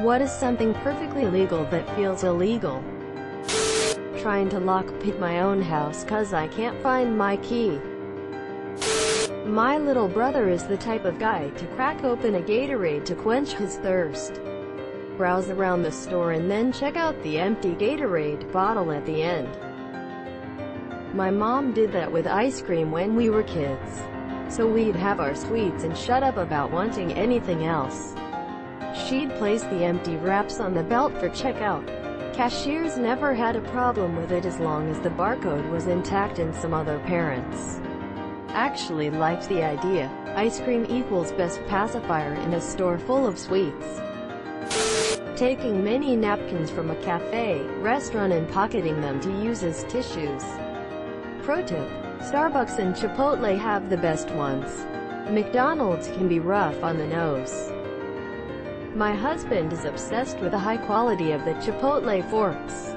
What is something perfectly legal that feels illegal? Trying to lockpick my own house cause I can't find my key. My little brother is the type of guy to crack open a Gatorade to quench his thirst, browse around the store and then check out the empty Gatorade bottle at the end. My mom did that with ice cream when we were kids, so we'd have our sweets and shut up about wanting anything else. She'd place the empty wraps on the belt for checkout. Cashiers never had a problem with it as long as the barcode was intact, and some other parents actually liked the idea. Ice cream equals best pacifier in a store full of sweets. Taking many napkins from a cafe, restaurant and pocketing them to use as tissues. Pro tip: Starbucks and Chipotle have the best ones. McDonald's can be rough on the nose. My husband is obsessed with the high quality of the Chipotle forks.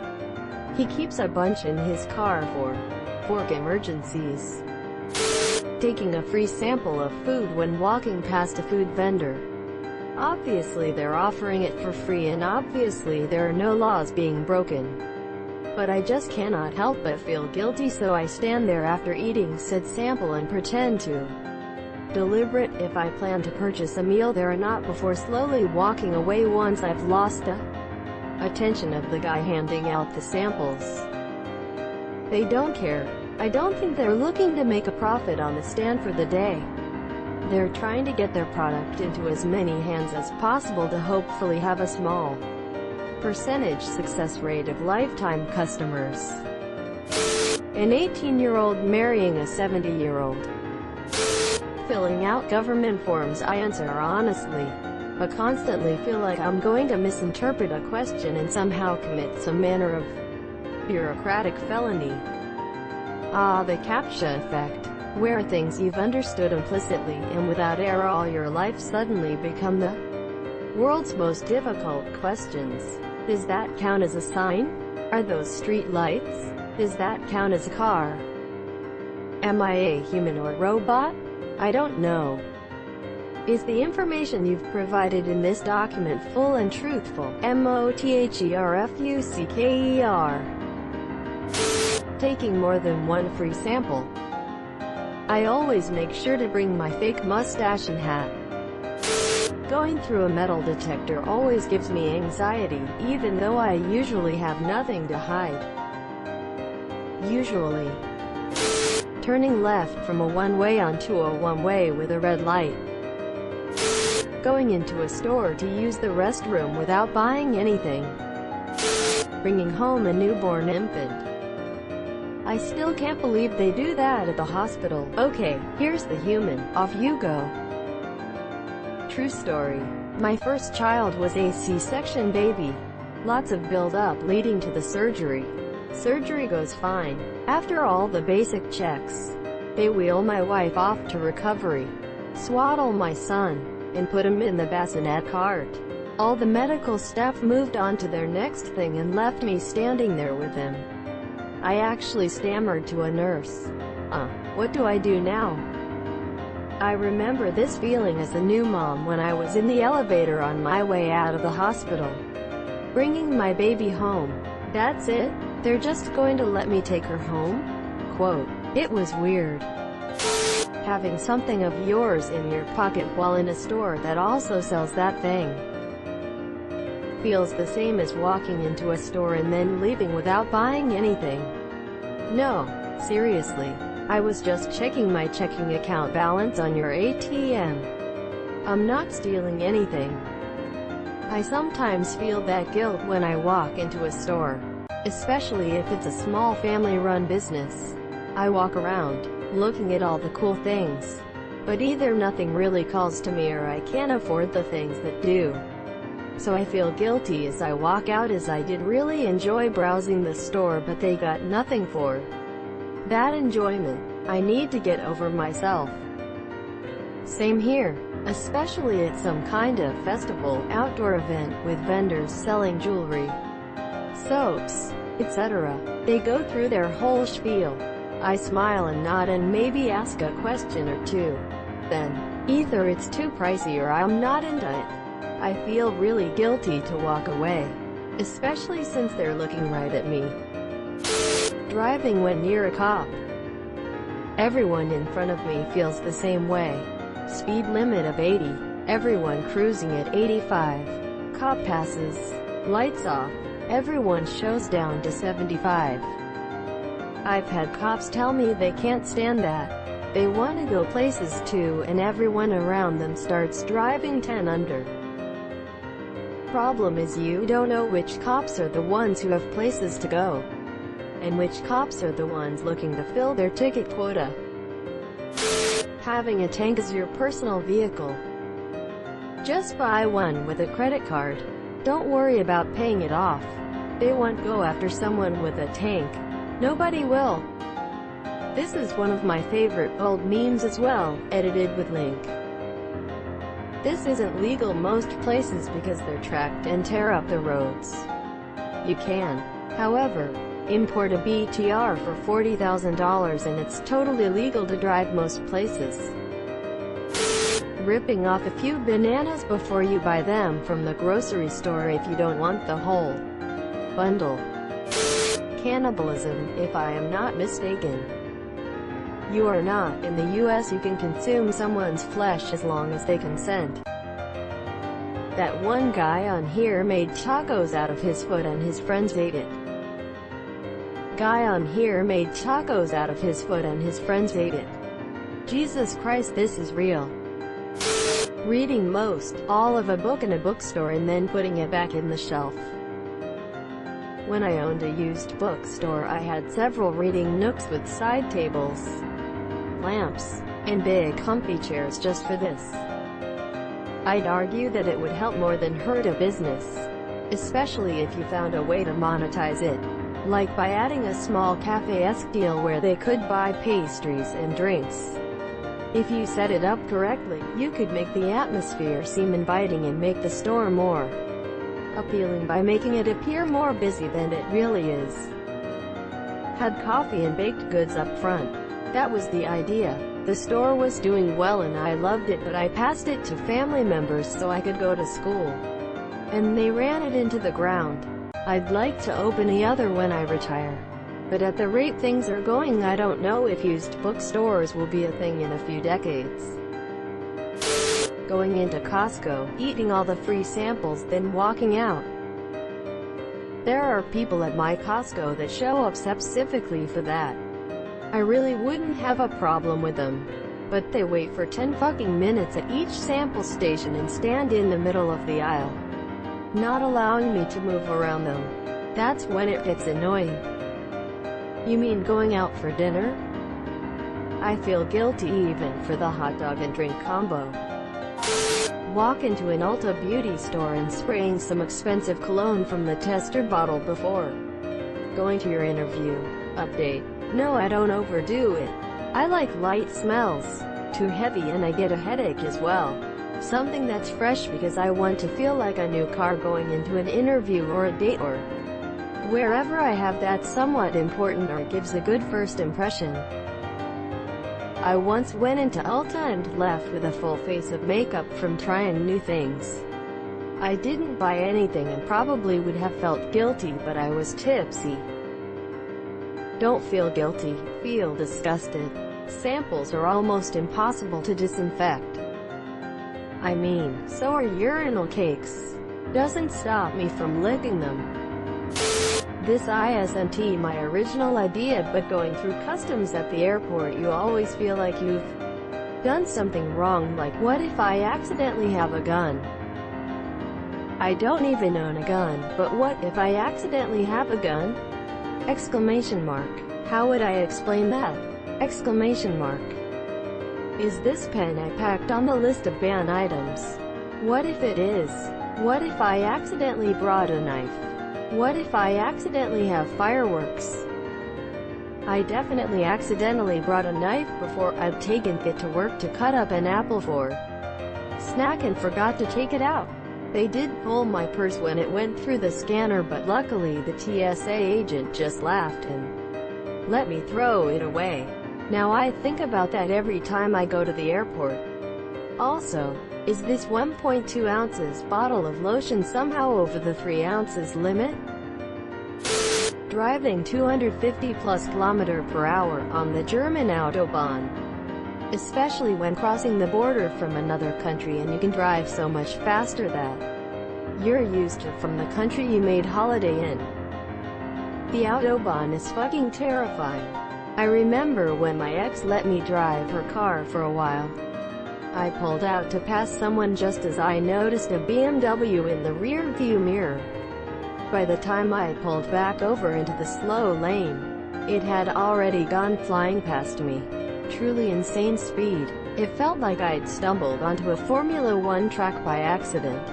He keeps a bunch in his car for fork emergencies. Taking a free sample of food when walking past a food vendor. Obviously they're offering it for free and obviously there are no laws being broken. But I just cannot help but feel guilty, so I stand there after eating said sample and pretend to deliberate if I plan to purchase a meal there or not before slowly walking away once I've lost the attention of the guy handing out the samples. They don't care. I don't think they're looking to make a profit on the stand for the day. They're trying to get their product into as many hands as possible to hopefully have a small percentage success rate of lifetime customers. An 18-year-old marrying a 70-year-old. Filling out government forms, I answer honestly, but constantly feel like I'm going to misinterpret a question and somehow commit some manner of bureaucratic felony. The CAPTCHA effect, where things you've understood implicitly and without error all your life suddenly become the world's most difficult questions. Does that count as a sign? Are those street lights? Does that count as a car? Am I a human or robot? I don't know. Is the information you've provided in this document full and truthful? MOTHERFUCKER. Taking more than one free sample. I always make sure to bring my fake mustache and hat. Going through a metal detector always gives me anxiety, even though I usually have nothing to hide. Usually. Turning left from a one-way onto a one-way with a red light. Going into a store to use the restroom without buying anything. Bringing home a newborn infant. I still can't believe they do that at the hospital. Okay, here's the human. Off you go. True story. My first child was a C-section baby. Lots of build-up leading to the surgery. Surgery goes fine. After all the basic checks, they wheel my wife off to recovery, swaddle my son, and put him in the bassinet cart. All the medical staff moved on to their next thing and left me standing there with him. I actually stammered to a nurse, what do I do now? I remember this feeling as a new mom when I was in the elevator on my way out of the hospital, bringing my baby home. That's it? They're just going to let me take her home? Quote, it was weird. Having something of yours in your pocket while in a store that also sells that thing feels the same as walking into a store and then leaving without buying anything. No, seriously. I was just checking my checking account balance on your ATM. I'm not stealing anything. I sometimes feel that guilt when I walk into a store, especially if it's a small family-run business. I walk around, looking at all the cool things, but either nothing really calls to me or I can't afford the things that do. So I feel guilty as I walk out, as I did really enjoy browsing the store, but they got nothing for that enjoyment. I need to get over myself. Same here, especially at some kind of festival, outdoor event with vendors selling jewelry, soaps, etc. They go through their whole spiel. I smile and nod and maybe ask a question or two. Then, either it's too pricey or I'm not into it. I feel really guilty to walk away, especially since they're looking right at me. Driving when near a cop. Everyone in front of me feels the same way. Speed limit of 80. Everyone cruising at 85. Cop passes. Lights off. Everyone shows down to 75. I've had cops tell me they can't stand that. They want to go places too, and everyone around them starts driving 10 under. Problem is you don't know which cops are the ones who have places to go, and which cops are the ones looking to fill their ticket quota. Having a tank as your personal vehicle. Just buy one with a credit card. Don't worry about paying it off. They won't go after someone with a tank. Nobody will. This is one of my favorite old memes as well, edited with link. This isn't legal most places because they're tracked and tear up the roads. You can, however, import a BTR for $40,000 and it's totally legal to drive most places. Ripping off a few bananas before you buy them from the grocery store if you don't want the whole bundle. Cannibalism, if I am not mistaken. You are not. In the US you can consume someone's flesh as long as they consent. That one guy on here made tacos out of his foot and his friends ate it. Guy on here made tacos out of his foot and his friends ate it. Jesus Christ, this is real. Reading most, all of a book in a bookstore and then putting it back in the shelf. When I owned a used bookstore I had several reading nooks with side tables, lamps, and big comfy chairs just for this. I'd argue that it would help more than hurt a business, especially if you found a way to monetize it, like by adding a small cafe-esque deal where they could buy pastries and drinks. If you set it up correctly, you could make the atmosphere seem inviting and make the store more appealing by making it appear more busy than it really is. Had coffee and baked goods up front. That was the idea. The store was doing well and I loved it, but I passed it to family members so I could go to school. And they ran it into the ground. I'd like to open the other when I retire. But at the rate things are going, I don't know if used bookstores will be a thing in a few decades. Going into Costco, eating all the free samples, then walking out. There are people at my Costco that show up specifically for that. I really wouldn't have a problem with them. But they wait for 10 fucking minutes at each sample station and stand in the middle of the aisle, not allowing me to move around them. That's when it gets annoying. You mean going out for dinner? I feel guilty even for the hot dog and drink combo. Walk into an Ulta beauty store and spraying some expensive cologne from the tester bottle before going to your interview. Update. No, I don't overdo it. I like light smells. Too heavy and I get a headache as well. Something that's fresh because I want to feel like a new car going into an interview or a date or wherever I have that somewhat important or gives a good first impression. I once went into Ulta and left with a full face of makeup from trying new things. I didn't buy anything and probably would have felt guilty, but I was tipsy. Don't feel guilty, feel disgusted. Samples are almost impossible to disinfect. I mean, so are urinal cakes. Doesn't stop me from licking them. This isn't my original idea, but going through customs at the airport you always feel like you've done something wrong, like what if I accidentally have a gun? I don't even own a gun, but what if I accidentally have a gun? Exclamation mark. How would I explain that? Exclamation mark. Is this pen I packed on the list of banned items? What if it is? What if I accidentally brought a knife? What if I accidentally have fireworks? I definitely accidentally brought a knife before. I've taken it to work to cut up an apple for snack and forgot to take it out. They did pull my purse when it went through the scanner, but luckily the TSA agent just laughed and let me throw it away. Now I think about that every time I go to the airport. Also, Is this 1.2 ounces bottle of lotion somehow over the 3 ounces limit? Driving 250 plus km/h on the German Autobahn. Especially when crossing the border from another country, and you can drive so much faster that you're used to from the country you made holiday in. The Autobahn is fucking terrifying. I remember when my ex let me drive her car for a while. I pulled out to pass someone just as I noticed a BMW in the rear view mirror. By the time I pulled back over into the slow lane, it had already gone flying past me. Truly insane speed. It felt like I'd stumbled onto a Formula 1 track by accident.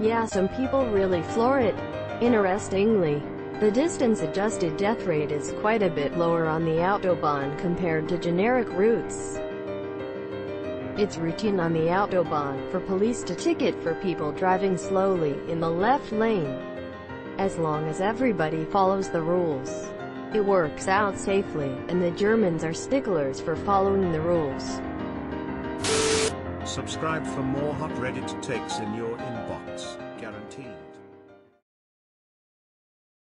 Yeah, some people really floor it. Interestingly, the distance-adjusted death rate is quite a bit lower on the Autobahn compared to generic routes. It's routine on the Autobahn for police to ticket for people driving slowly in the left lane, as long as everybody follows the rules. It works out safely, and the Germans are sticklers for following the rules. Subscribe for more hot Reddit takes in your inbox.